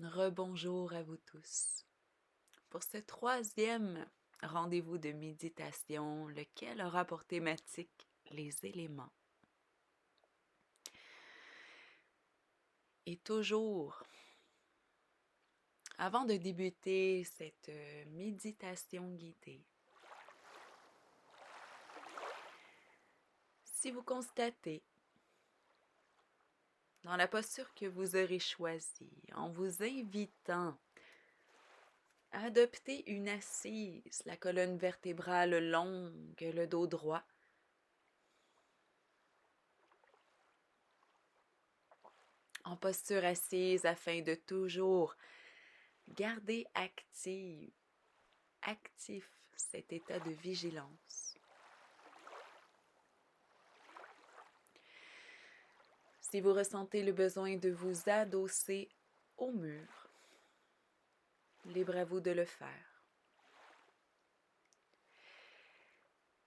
Rebonjour à vous tous. Pour ce troisième rendez-vous de méditation, lequel aura pour thématique les éléments. Et toujours, avant de débuter cette méditation guidée, si vous constatez dans la posture que vous aurez choisie, en vous invitant à adopter une assise, la colonne vertébrale longue, le dos droit, en posture assise afin de toujours garder actif cet état de vigilance. Si vous ressentez le besoin de vous adosser au mur, libre à vous de le faire.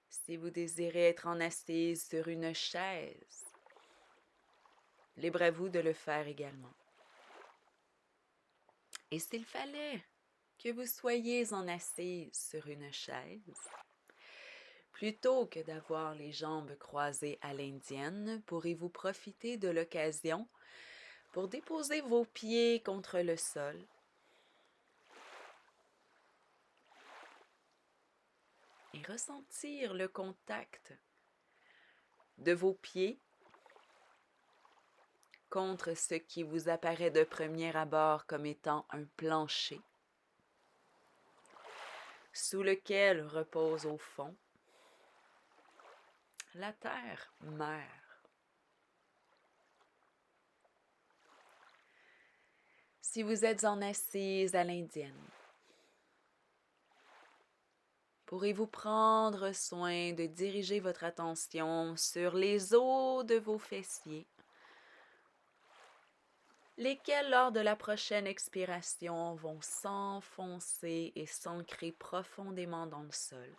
Si vous désirez être en assise sur une chaise, libre à vous de le faire également. Et s'il fallait que vous soyez en assise sur une chaise, plutôt que d'avoir les jambes croisées à l'indienne, pourrez-vous profiter de l'occasion pour déposer vos pieds contre le sol et ressentir le contact de vos pieds contre ce qui vous apparaît de premier abord comme étant un plancher, sous lequel repose au fond la terre-mère. Si vous êtes en assise à l'indienne, pourrez-vous prendre soin de diriger votre attention sur les os de vos fessiers, lesquels, lors de la prochaine expiration, vont s'enfoncer et s'ancrer profondément dans le sol,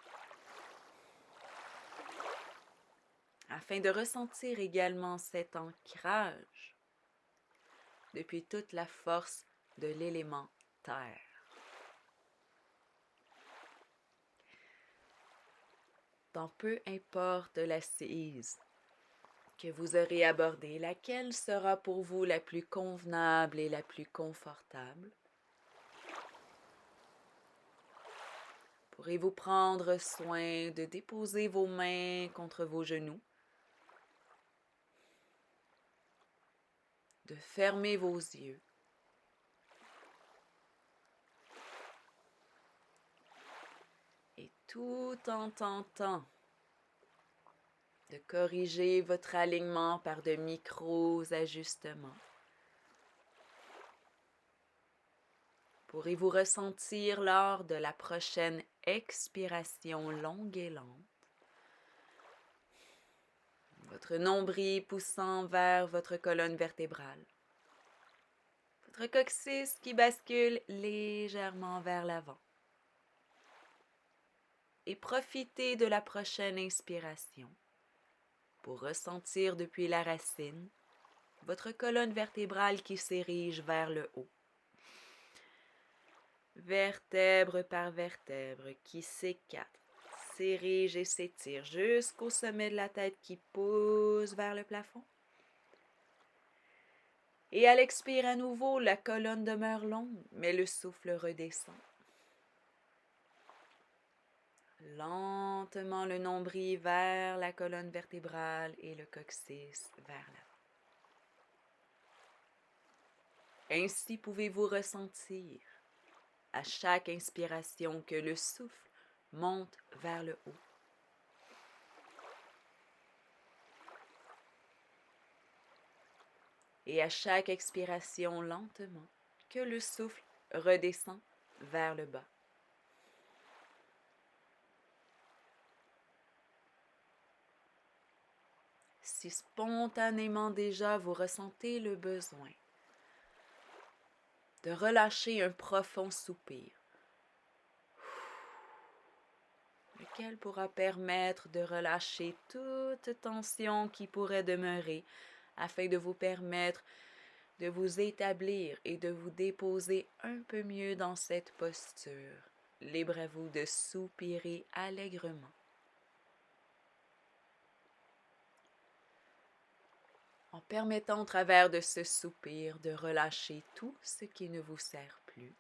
afin de ressentir également cet ancrage depuis toute la force de l'élément terre. Dans peu importe l'assise que vous aurez abordée, laquelle sera pour vous la plus convenable et la plus confortable, pourrez-vous prendre soin de déposer vos mains contre vos genoux, de fermer vos yeux et tout en tentant de corriger votre alignement par de micros ajustements. Pourrez-vous ressentir lors de la prochaine expiration longue et lente votre nombril poussant vers votre colonne vertébrale, votre coccyx qui bascule légèrement vers l'avant, et profitez de la prochaine inspiration pour ressentir depuis la racine votre colonne vertébrale qui s'érige vers le haut. Vertèbre par vertèbre qui s'écarte, s'érige et s'étire jusqu'au sommet de la tête qui pousse vers le plafond. Et à l'expire à nouveau, la colonne demeure longue, mais le souffle redescend. Lentement le nombril vers la colonne vertébrale et le coccyx vers l'avant. Ainsi pouvez-vous ressentir à chaque inspiration que le souffle monte vers le haut. Et à chaque expiration lentement, que le souffle redescend vers le bas. Si spontanément déjà vous ressentez le besoin de relâcher un profond soupir, lequel pourra permettre de relâcher toute tension qui pourrait demeurer afin de vous permettre de vous établir et de vous déposer un peu mieux dans cette posture. Libre à vous de soupirer allègrement. En permettant au travers de ce soupir de relâcher tout ce qui ne vous sert plus.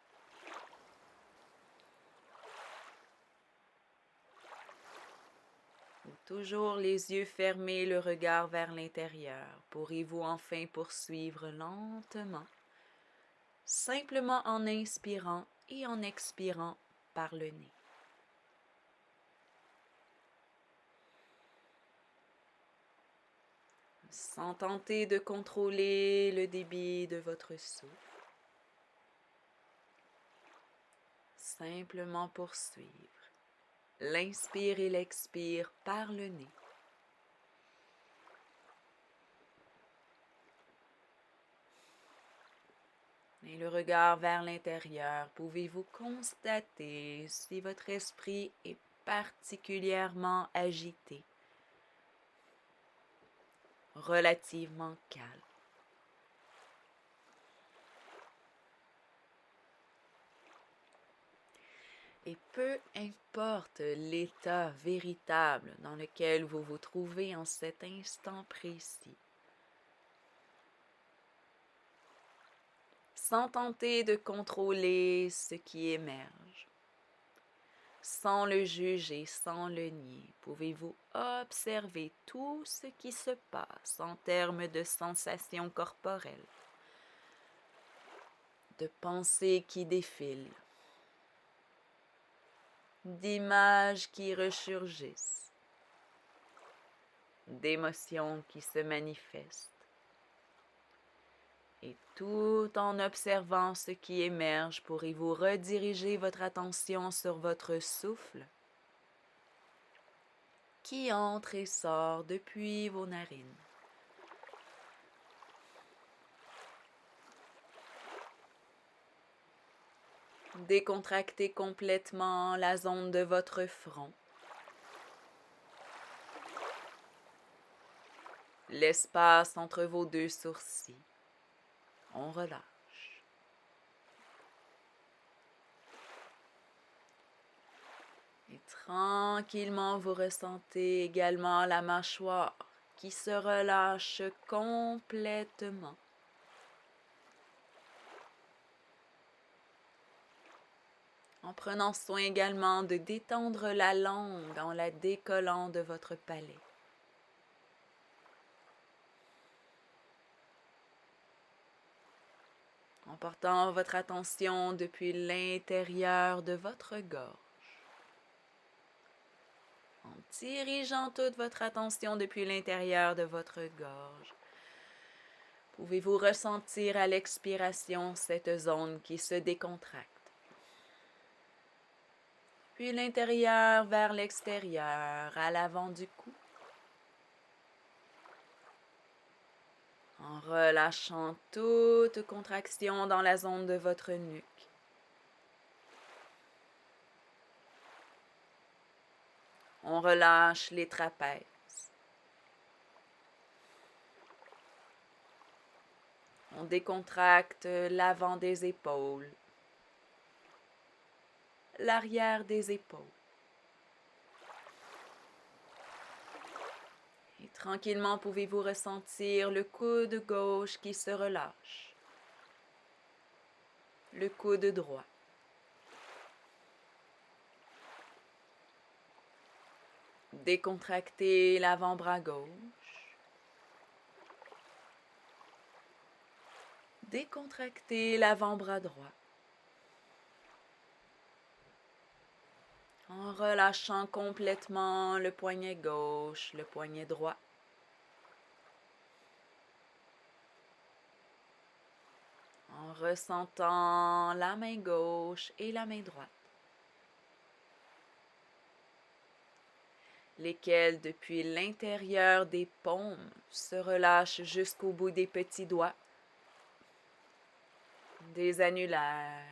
Toujours les yeux fermés, le regard vers l'intérieur. Pourrez-vous enfin poursuivre lentement, simplement en inspirant et en expirant par le nez. Sans tenter de contrôler le débit de votre souffle. Simplement poursuivre l'inspire et l'expire par le nez. Et le regard vers l'intérieur, pouvez-vous constater si votre esprit est particulièrement agité, relativement calme. Et peu importe l'état véritable dans lequel vous vous trouvez en cet instant précis, sans tenter de contrôler ce qui émerge, sans le juger, sans le nier, pouvez-vous observer tout ce qui se passe en termes de sensations corporelles, de pensées qui défilent, d'images qui ressurgissent, d'émotions qui se manifestent. Et tout en observant ce qui émerge, pourrez-vous rediriger votre attention sur votre souffle qui entre et sort depuis vos narines. Décontractez complètement la zone de votre front, l'espace entre vos deux sourcils. On relâche. Et tranquillement, vous ressentez également la mâchoire qui se relâche complètement. En prenant soin également de détendre la langue en la décollant de votre palais. En portant votre attention depuis l'intérieur de votre gorge. En dirigeant toute votre attention depuis l'intérieur de votre gorge. Pouvez-vous ressentir à l'expiration cette zone qui se décontracte? Puis l'intérieur vers l'extérieur, à l'avant du cou. En relâchant toute contraction dans la zone de votre nuque. On relâche les trapèzes. On décontracte l'avant des épaules, l'arrière des épaules. Et tranquillement, pouvez-vous ressentir le coude gauche qui se relâche, le coude droit. Décontractez l'avant-bras gauche. Décontractez l'avant-bras droit. En relâchant complètement le poignet gauche, le poignet droit. En ressentant la main gauche et la main droite. Lesquels depuis l'intérieur des paumes se relâchent jusqu'au bout des petits doigts, des annulaires,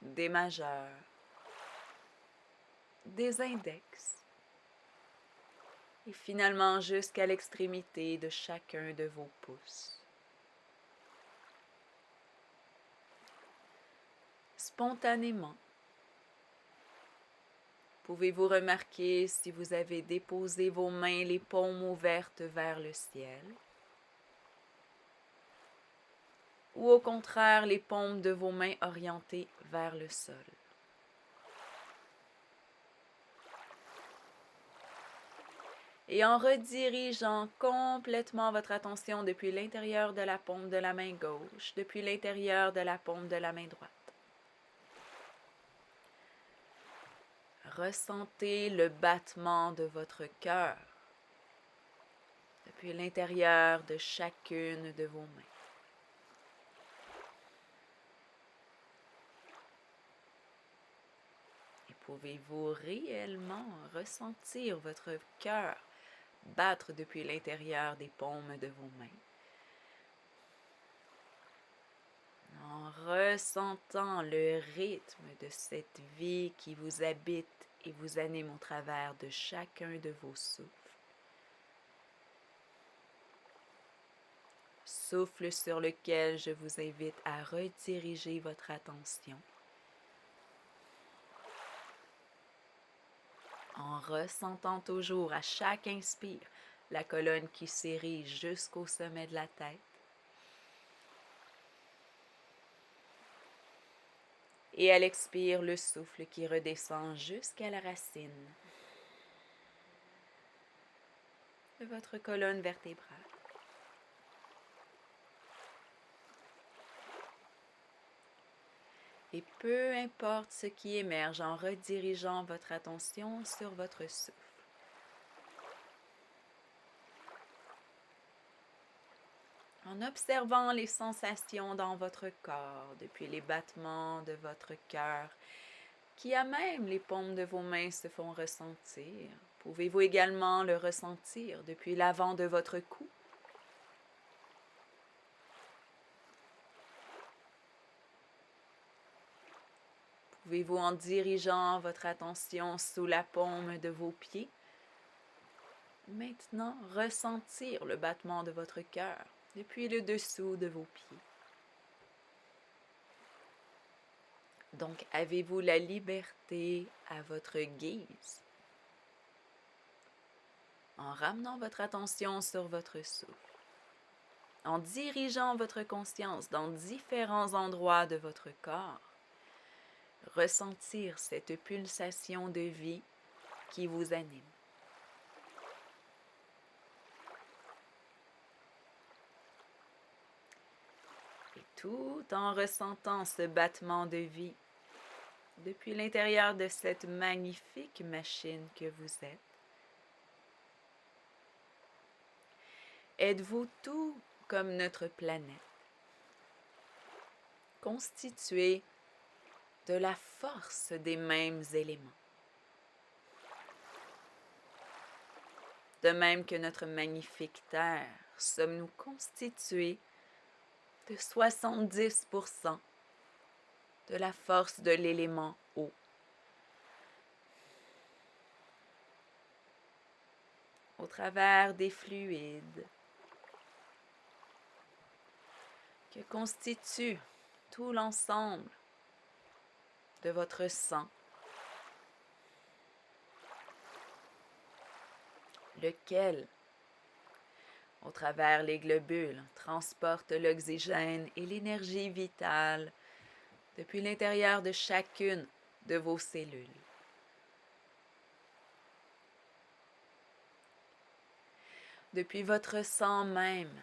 des majeurs, des index, et finalement jusqu'à l'extrémité de chacun de vos pouces. spontanément. Pouvez-vous remarquer si vous avez déposé vos mains, les paumes ouvertes vers le ciel, ou au contraire les paumes de vos mains orientées vers le sol. Et en redirigeant complètement votre attention depuis l'intérieur de la paume de la main gauche, depuis l'intérieur de la paume de la main droite. Ressentez le battement de votre cœur depuis l'intérieur de chacune de vos mains. Et pouvez-vous réellement ressentir votre cœur battre depuis l'intérieur des paumes de vos mains, en ressentant le rythme de cette vie qui vous habite et vous anime au travers de chacun de vos souffles. Souffle sur lequel je vous invite à rediriger votre attention en ressentant toujours à chaque inspire la colonne qui s'érige jusqu'au sommet de la tête. Et à l'expire, le souffle qui redescend jusqu'à la racine de votre colonne vertébrale. Et peu importe ce qui émerge en redirigeant votre attention sur votre souffle. En observant les sensations dans votre corps, depuis les battements de votre cœur, qui à même les paumes de vos mains se font ressentir. Pouvez-vous également le ressentir depuis l'avant de votre cou? Pouvez-vous, en dirigeant votre attention sous la paume de vos pieds, maintenant ressentir le battement de votre cœur depuis le dessous de vos pieds? Donc, avez-vous la liberté à votre guise, en ramenant votre attention sur votre souffle, en dirigeant votre conscience dans différents endroits de votre corps, ressentir cette pulsation de vie qui vous anime. Et tout en ressentant ce battement de vie depuis l'intérieur de cette magnifique machine que vous êtes, êtes-vous tout comme notre planète, constituée de la force des mêmes éléments. De même que notre magnifique Terre, sommes-nous constitués de 70% de la force de l'élément eau. Au travers des fluides que constitue tout l'ensemble de votre sang, lequel, au travers les globules, transporte l'oxygène et l'énergie vitale depuis l'intérieur de chacune de vos cellules. Depuis votre sang même,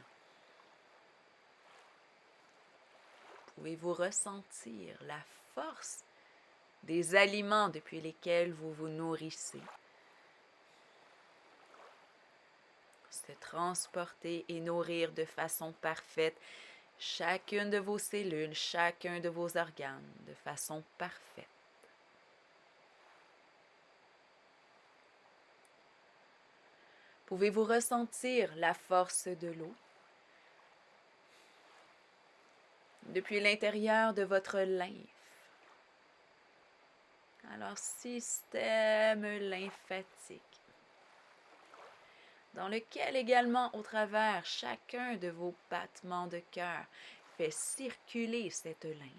pouvez-vous ressentir la force des aliments depuis lesquels vous vous nourrissez, se transporter et nourrir de façon parfaite chacune de vos cellules, chacun de vos organes, de façon parfaite. Pouvez-vous ressentir la force de l'eau depuis l'intérieur de votre lymphe? Alors, système lymphatique, dans lequel également, au travers chacun de vos battements de cœur, fait circuler cette lymphe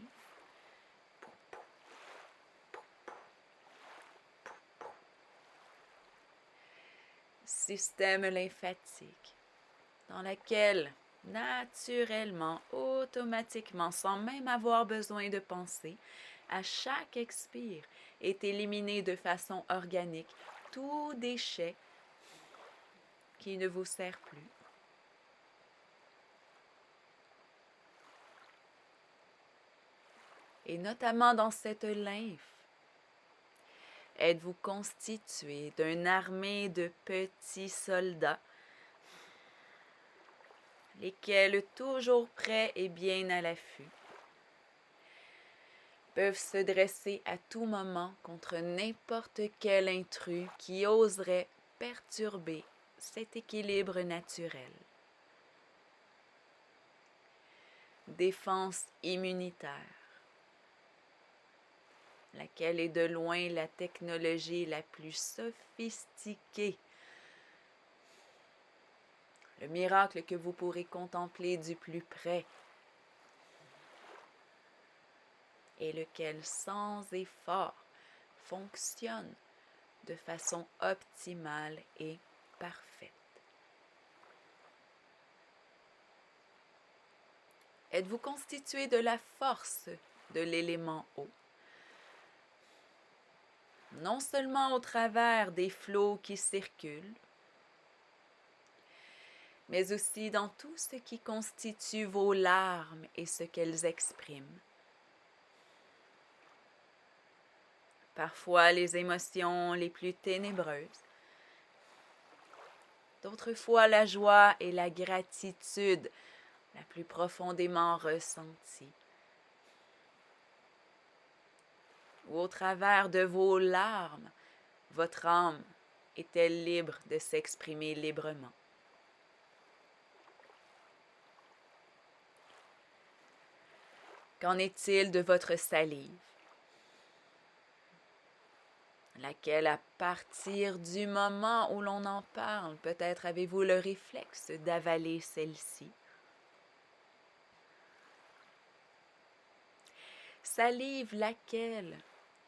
système lymphatique, dans laquelle, naturellement, automatiquement, sans même avoir besoin de penser, à chaque expire est éliminé de façon organique tout déchet qui ne vous sert plus. Et notamment dans cette lymphe, êtes-vous constitué d'une armée de petits soldats, lesquels, toujours prêts et bien à l'affût, peuvent se dresser à tout moment contre n'importe quel intrus qui oserait perturber cet équilibre naturel. Défense immunitaire, laquelle est de loin la technologie la plus sophistiquée. Le miracle que vous pourrez contempler du plus près et lequel, sans effort, fonctionne de façon optimale et parfaite. Êtes-vous constitué de la force de l'élément eau? Non seulement au travers des flots qui circulent, mais aussi dans tout ce qui constitue vos larmes et ce qu'elles expriment. Parfois les émotions les plus ténébreuses, d'autres fois la joie et la gratitude la plus profondément ressentie. Ou au travers de vos larmes, votre âme est-elle libre de s'exprimer librement? Qu'en est-il de votre salive, laquelle, à partir du moment où l'on en parle, peut-être avez-vous le réflexe d'avaler celle-ci? Salive laquelle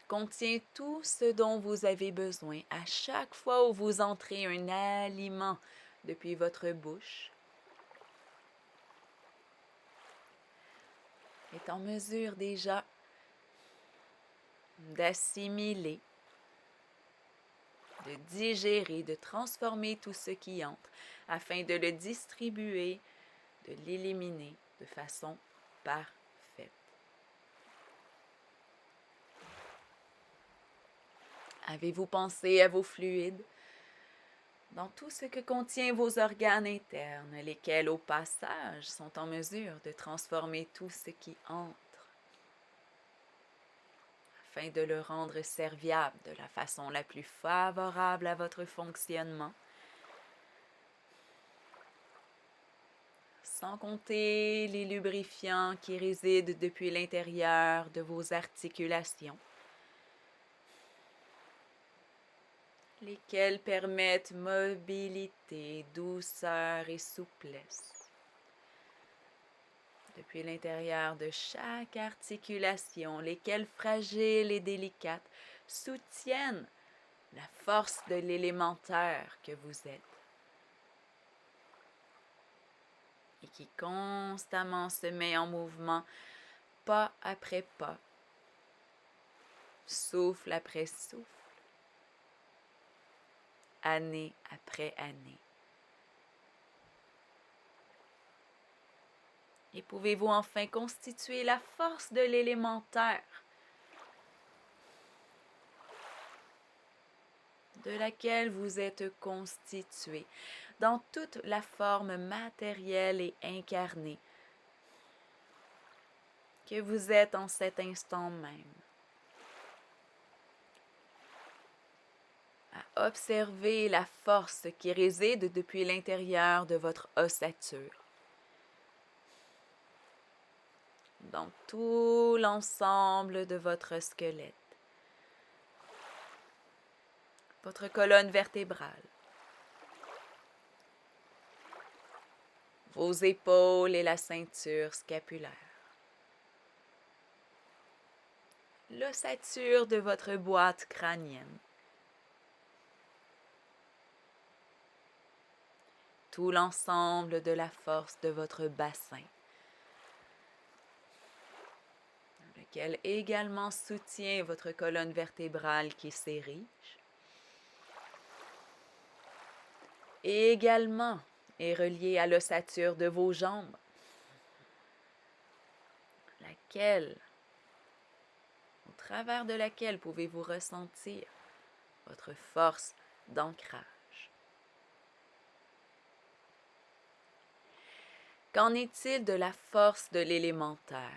contient tout ce dont vous avez besoin à chaque fois où vous entrez un aliment depuis votre bouche, est en mesure déjà d'assimiler, de digérer, de transformer tout ce qui entre afin de le distribuer, de l'éliminer de façon parfaite. Avez-vous pensé à vos fluides, dans tout ce que contient vos organes internes, lesquels au passage sont en mesure de transformer tout ce qui entre, afin de le rendre serviable de la façon la plus favorable à votre fonctionnement, sans compter les lubrifiants qui résident depuis l'intérieur de vos articulations, lesquels permettent mobilité, douceur et souplesse. Depuis l'intérieur de chaque articulation, lesquelles fragiles et délicates soutiennent la force de l'élémentaire que vous êtes et qui constamment se met en mouvement pas après pas, souffle après souffle, année après année. Et pouvez-vous enfin constituer la force de l'élémentaire, de laquelle vous êtes constitué, dans toute la forme matérielle et incarnée que vous êtes en cet instant même, à observer la force qui réside depuis l'intérieur de votre ossature, dans tout l'ensemble de votre squelette, votre colonne vertébrale, vos épaules et la ceinture scapulaire, l'ossature de votre boîte crânienne, tout l'ensemble de la force de votre bassin, lequel également soutient votre colonne vertébrale qui s'érige, et également est relié à l'ossature de vos jambes, au travers de laquelle pouvez-vous ressentir votre force d'ancrage. Qu'en est-il de la force de l'élémentaire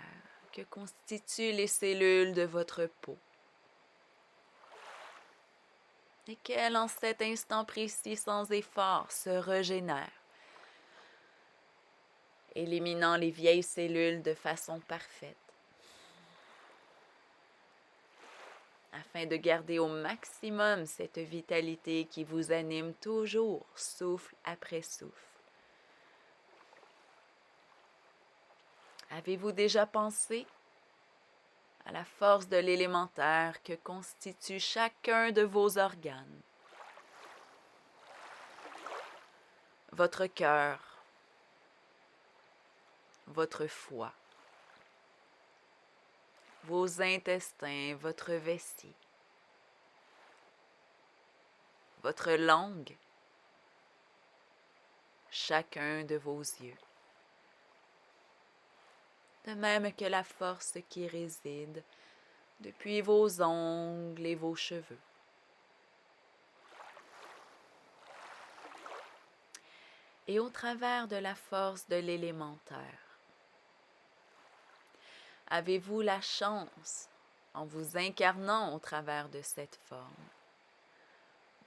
que constituent les cellules de votre peau, lesquelles en cet instant précis sans effort se régénèrent, éliminant les vieilles cellules de façon parfaite, afin de garder au maximum cette vitalité qui vous anime toujours, souffle après souffle. Avez-vous déjà pensé à la force de l'élémentaire que constitue chacun de vos organes? Votre cœur, votre foie, vos intestins, votre vessie, votre langue, chacun de vos yeux. De même que la force qui réside depuis vos ongles et vos cheveux. Et au travers de la force de l'élémentaire, avez-vous la chance, en vous incarnant au travers de cette forme,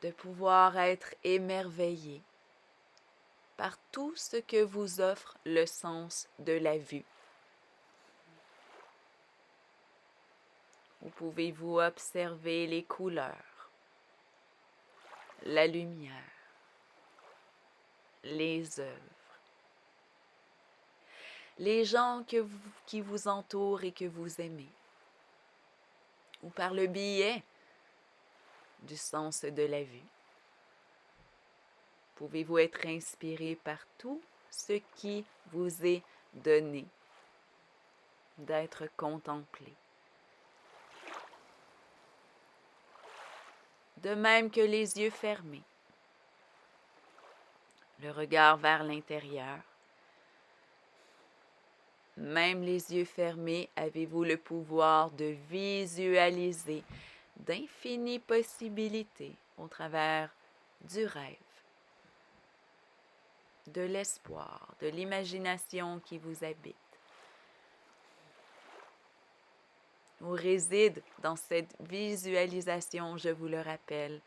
de pouvoir être émerveillé par tout ce que vous offre le sens de la vue? Où pouvez-vous observer les couleurs, la lumière, les œuvres, les gens qui vous entourent et que vous aimez, ou par le biais du sens de la vue. Pouvez-vous être inspiré par tout ce qui vous est donné d'être contemplé. De même que les yeux fermés, le regard vers l'intérieur. Même les yeux fermés, avez-vous le pouvoir de visualiser d'infinies possibilités au travers du rêve, de l'espoir, de l'imagination qui vous habite. Où réside dans cette visualisation, je vous le rappelle,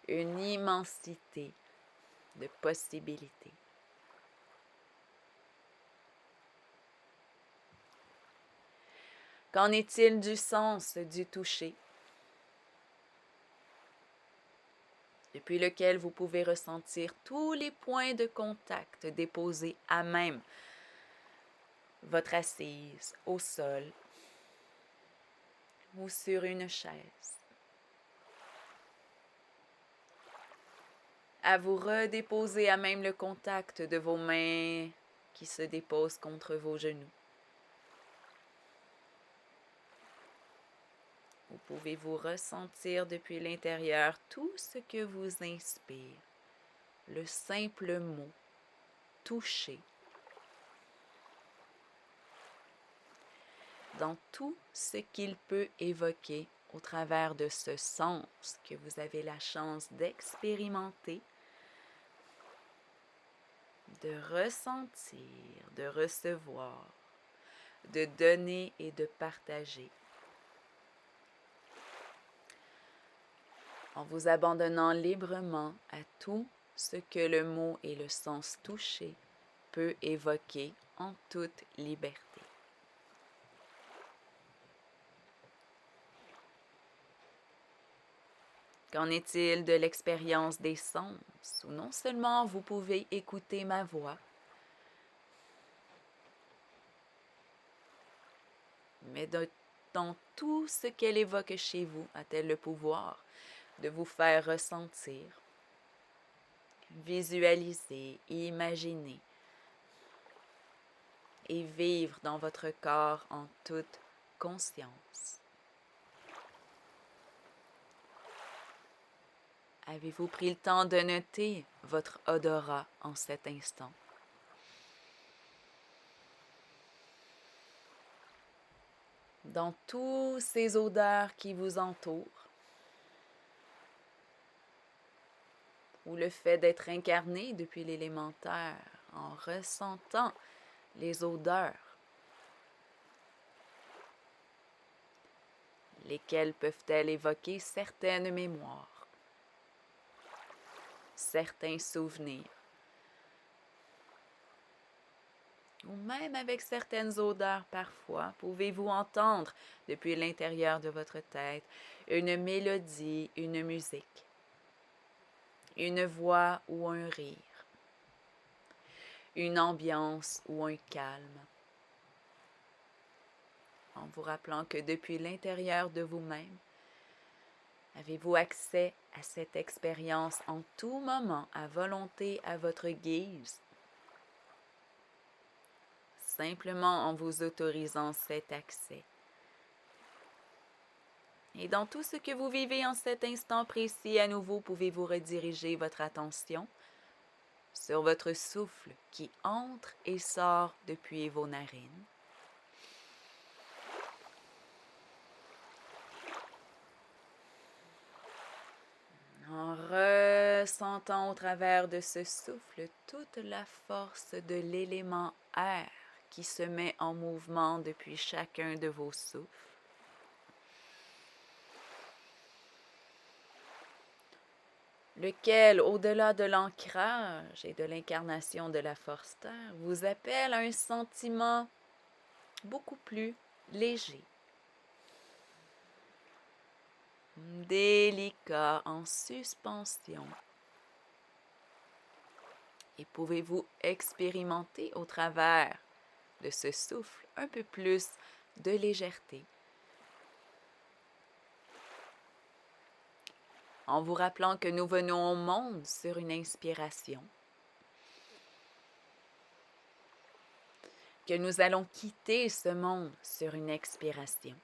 une immensité de possibilités. Qu'en est-il du sens du toucher, depuis lequel vous pouvez ressentir tous les points de contact déposés à même votre assise, au sol ou sur une chaise? À vous redéposer à même le contact de vos mains qui se déposent contre vos genoux. Vous pouvez vous ressentir depuis l'intérieur tout ce que vous inspire, le simple mot « toucher » dans tout ce qu'il peut évoquer au travers de ce sens que vous avez la chance d'expérimenter, de ressentir, de recevoir, de donner et de partager. En vous abandonnant librement à tout ce que le mot et le sens touché peut évoquer en toute liberté. Qu'en est-il de l'expérience des sens, où non seulement vous pouvez écouter ma voix, mais dans tout ce qu'elle évoque chez vous, a-t-elle le pouvoir de vous faire ressentir visualiser, imaginer et vivre dans votre corps en toute conscience. Avez-vous pris le temps de noter votre odorat en cet instant? Dans toutes ces odeurs qui vous entourent, ou le fait d'être incarné depuis l'élémentaire en ressentant les odeurs, lesquelles peuvent-elles évoquer certaines mémoires, certains souvenirs, ou même avec certaines odeurs parfois, pouvez-vous entendre depuis l'intérieur de votre tête une mélodie, une musique, une voix ou un rire, une ambiance ou un calme, en vous rappelant que depuis l'intérieur de vous-même, avez-vous accès à cette expérience en tout moment, à volonté, à votre guise, simplement en vous autorisant cet accès. Et dans tout ce que vous vivez en cet instant précis, à nouveau, pouvez-vous rediriger votre attention sur votre souffle qui entre et sort depuis vos narines. En ressentant au travers de ce souffle toute la force de l'élément air qui se met en mouvement depuis chacun de vos souffles. Lequel, au-delà de l'ancrage et de l'incarnation de la force terre, vous appelle à un sentiment beaucoup plus léger, délicat, en suspension. Et pouvez-vous expérimenter au travers de ce souffle un peu plus de légèreté, en vous rappelant que nous venons au monde sur une inspiration, que nous allons quitter ce monde sur une expiration.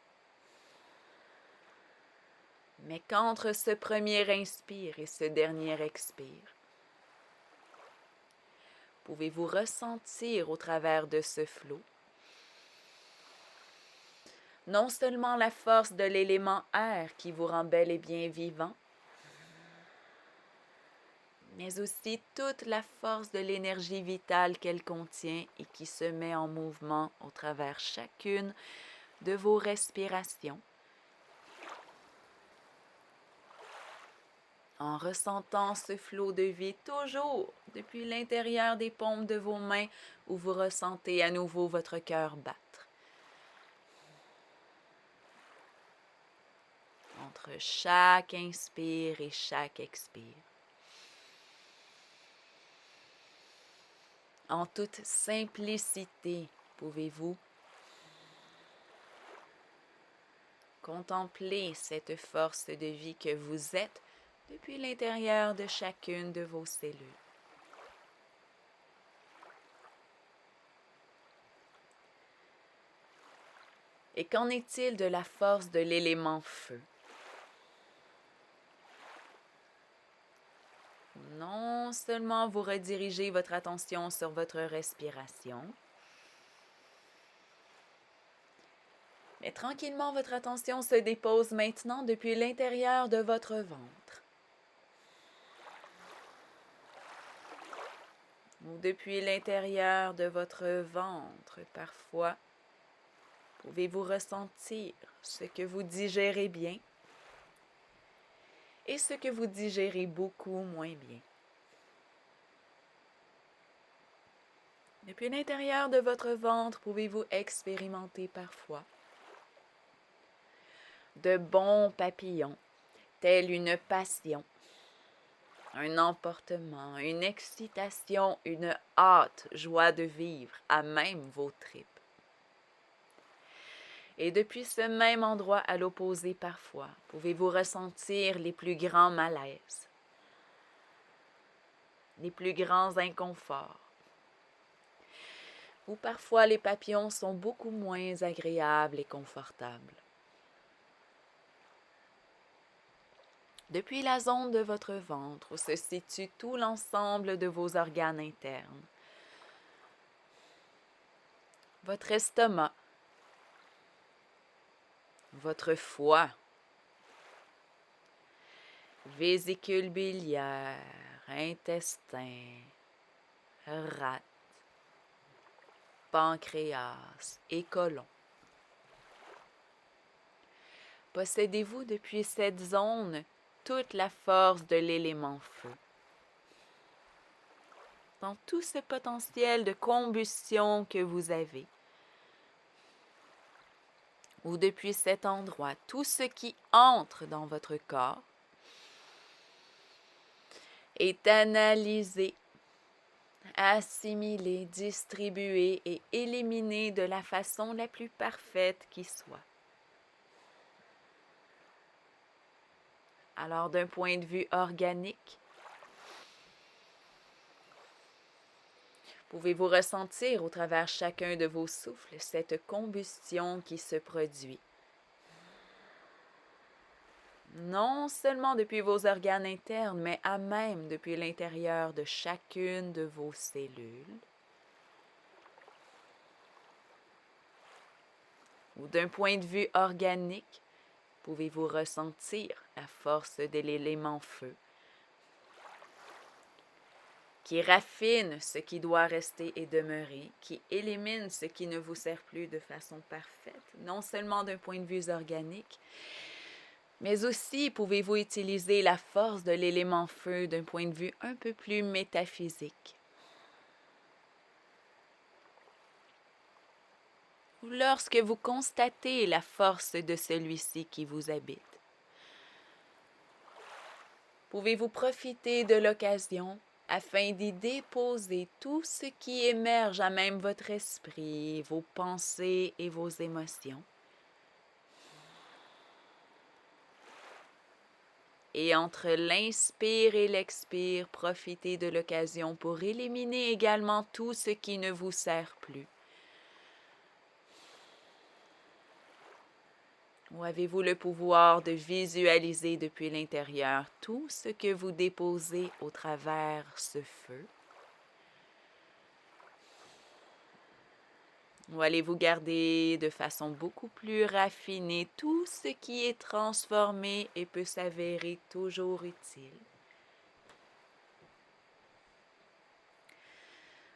Mais qu'entre ce premier inspire et ce dernier expire, pouvez-vous ressentir au travers de ce flot non seulement la force de l'élément air qui vous rend bel et bien vivant, mais aussi toute la force de l'énergie vitale qu'elle contient et qui se met en mouvement au travers chacune de vos respirations, en ressentant ce flot de vie toujours depuis l'intérieur des paumes de vos mains où vous ressentez à nouveau votre cœur battre. Entre chaque inspire et chaque expire. En toute simplicité, pouvez-vous contempler cette force de vie que vous êtes depuis l'intérieur de chacune de vos cellules. Et qu'en est-il de la force de l'élément feu? Non seulement vous redirigez votre attention sur votre respiration, mais tranquillement votre attention se dépose maintenant depuis l'intérieur de votre ventre. Ou depuis l'intérieur de votre ventre, parfois, pouvez-vous ressentir ce que vous digérez bien et ce que vous digérez beaucoup moins bien. Depuis l'intérieur de votre ventre, pouvez-vous expérimenter parfois de bons papillons, tels une passion, un emportement, une excitation, une hâte, joie de vivre à même vos tripes. Et depuis ce même endroit à l'opposé parfois, pouvez-vous ressentir les plus grands malaises, les plus grands inconforts. Ou parfois les papillons sont beaucoup moins agréables et confortables. Depuis la zone de votre ventre où se situe tout l'ensemble de vos organes internes, votre estomac, votre foie, vésicule biliaire, intestin, rate, pancréas et côlon. Possédez-vous depuis cette zone toute la force de l'élément feu? Dans tout ce potentiel de combustion que vous avez, ou depuis cet endroit, tout ce qui entre dans votre corps est analysé, assimilé, distribué et éliminé de la façon la plus parfaite qui soit. Alors, d'un point de vue organique, pouvez-vous ressentir au travers chacun de vos souffles cette combustion qui se produit? Non seulement depuis vos organes internes, mais à même depuis l'intérieur de chacune de vos cellules. Ou d'un point de vue organique, pouvez-vous ressentir la force de l'élément feu qui raffine ce qui doit rester et demeurer, qui élimine ce qui ne vous sert plus de façon parfaite, non seulement d'un point de vue organique, mais aussi pouvez-vous utiliser la force de l'élément feu d'un point de vue un peu plus métaphysique. Ou lorsque vous constatez la force de celui-ci qui vous habite, pouvez-vous profiter de l'occasion afin d'y déposer tout ce qui émerge à même votre esprit, vos pensées et vos émotions. Et entre l'inspire et l'expire, profitez de l'occasion pour éliminer également tout ce qui ne vous sert plus. Ou avez-vous le pouvoir de visualiser depuis l'intérieur tout ce que vous déposez au travers ce feu? Ou allez-vous garder de façon beaucoup plus raffinée tout ce qui est transformé et peut s'avérer toujours utile?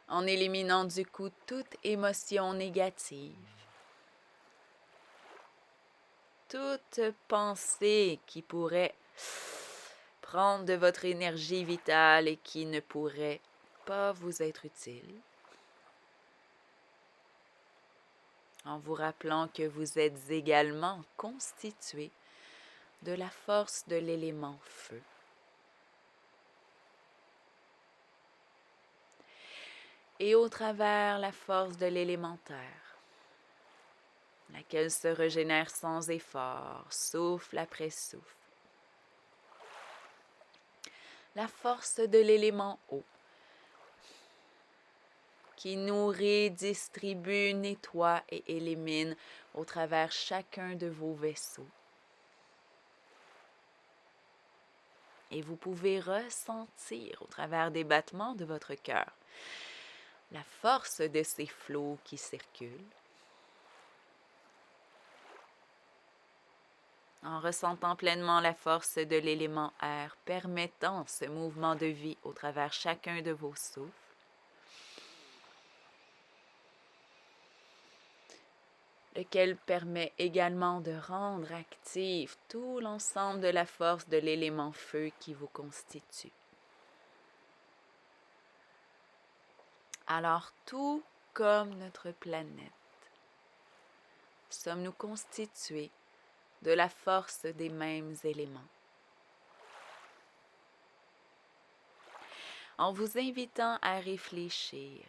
En éliminant du coup toute émotion négative, toute pensée qui pourrait prendre de votre énergie vitale et qui ne pourrait pas vous être utile. En vous rappelant que vous êtes également constitué de la force de l'élément feu. Et au travers la force de l'élémentaire, laquelle se régénère sans effort, souffle après souffle. La force de l'élément eau, qui nourrit, distribue, nettoie et élimine au travers chacun de vos vaisseaux. Et vous pouvez ressentir au travers des battements de votre cœur la force de ces flots qui circulent. En ressentant pleinement la force de l'élément air, permettant ce mouvement de vie au travers chacun de vos souffles. Lequel permet également de rendre active tout l'ensemble de la force de l'élément feu qui vous constitue. Alors, tout comme notre planète, sommes-nous constitués de la force des mêmes éléments. En vous invitant à réfléchir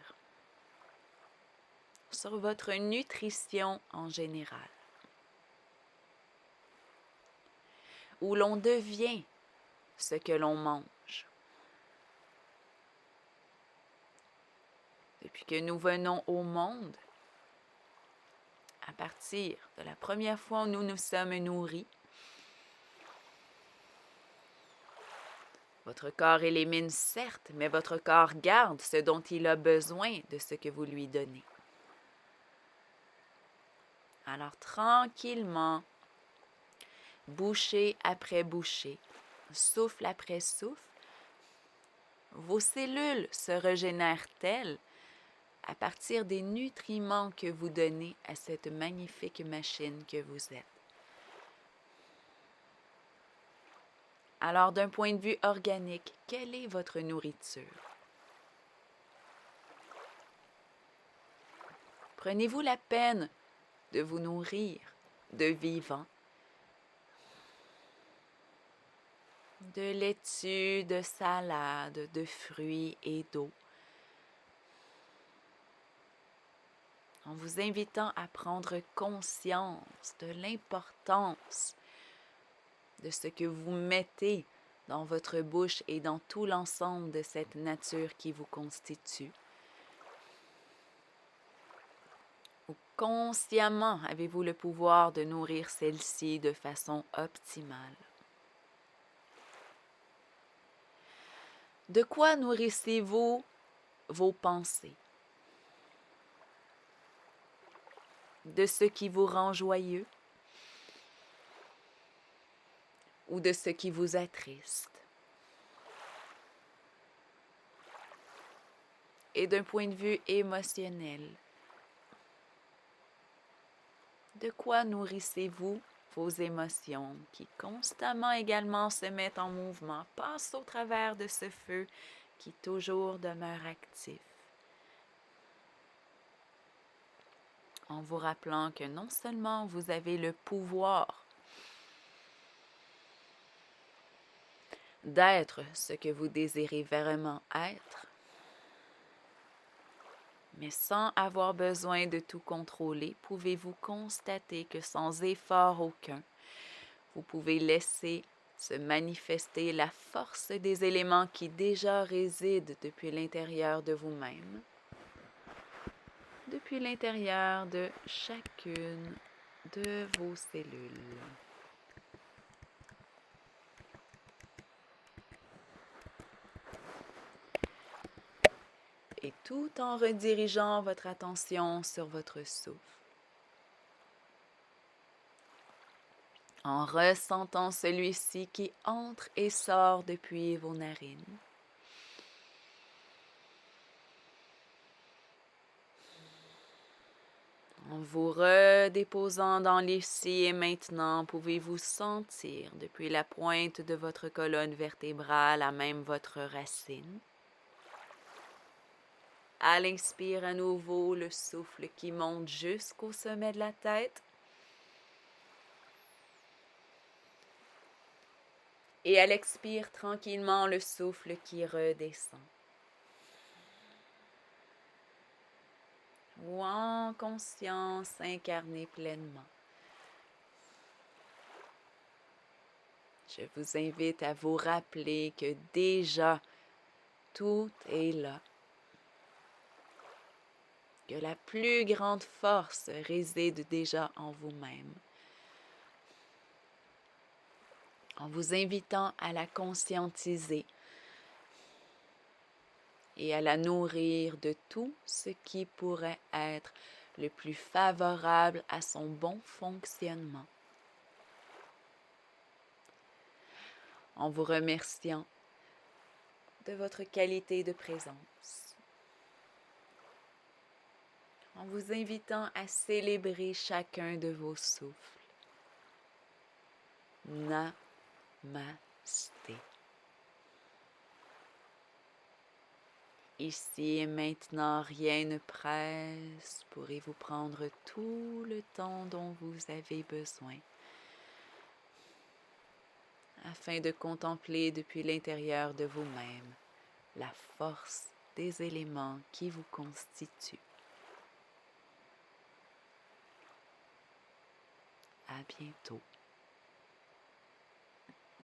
sur votre nutrition en général, où l'on devient ce que l'on mange. depuis que nous venons au monde, à partir de la première fois où nous nous sommes nourris, votre corps élimine certes, mais votre corps garde ce dont il a besoin de ce que vous lui donnez. Alors tranquillement, bouchée après bouchée, souffle après souffle, vos cellules se régénèrent-elles à partir des nutriments que vous donnez à cette magnifique machine que vous êtes. Alors, d'un point de vue organique, quelle est votre nourriture? Prenez-vous la peine de vous nourrir de vivants, de laitue, de salade, de fruits et d'eau, en vous invitant à prendre conscience de l'importance de ce que vous mettez dans votre bouche et dans tout l'ensemble de cette nature qui vous constitue. Ou consciemment avez-vous le pouvoir de nourrir celle-ci de façon optimale? De quoi nourrissez-vous vos pensées? De ce qui vous rend joyeux ou de ce qui vous attriste? Et d'un point de vue émotionnel, de quoi nourrissez-vous vos émotions qui constamment également se mettent en mouvement, passent au travers de ce feu qui toujours demeure actif? En vous rappelant que non seulement vous avez le pouvoir d'être ce que vous désirez vraiment être, mais sans avoir besoin de tout contrôler, pouvez-vous constater que sans effort aucun, vous pouvez laisser se manifester la force des éléments qui déjà résident depuis l'intérieur de vous-même, depuis l'intérieur de chacune de vos cellules. Et tout en redirigeant votre attention sur votre souffle, en ressentant celui-ci qui entre et sort depuis vos narines. En vous redéposant dans l'ici et maintenant, pouvez-vous sentir depuis la pointe de votre colonne vertébrale à même votre racine. À l'inspire à nouveau, le souffle qui monte jusqu'au sommet de la tête. Et à l'expire tranquillement, le souffle qui redescend. Ou en conscience incarnée pleinement. Je vous invite à vous rappeler que déjà tout est là. Que la plus grande force réside déjà en vous-même. En vous invitant à la conscientiser et à la nourrir de tout ce qui pourrait être le plus favorable à son bon fonctionnement. En vous remerciant de votre qualité de présence. En vous invitant à célébrer chacun de vos souffles. Namasté. Ici et maintenant, rien ne presse. Pourrez-vous prendre tout le temps dont vous avez besoin afin de contempler depuis l'intérieur de vous-même la force des éléments qui vous constituent. À bientôt.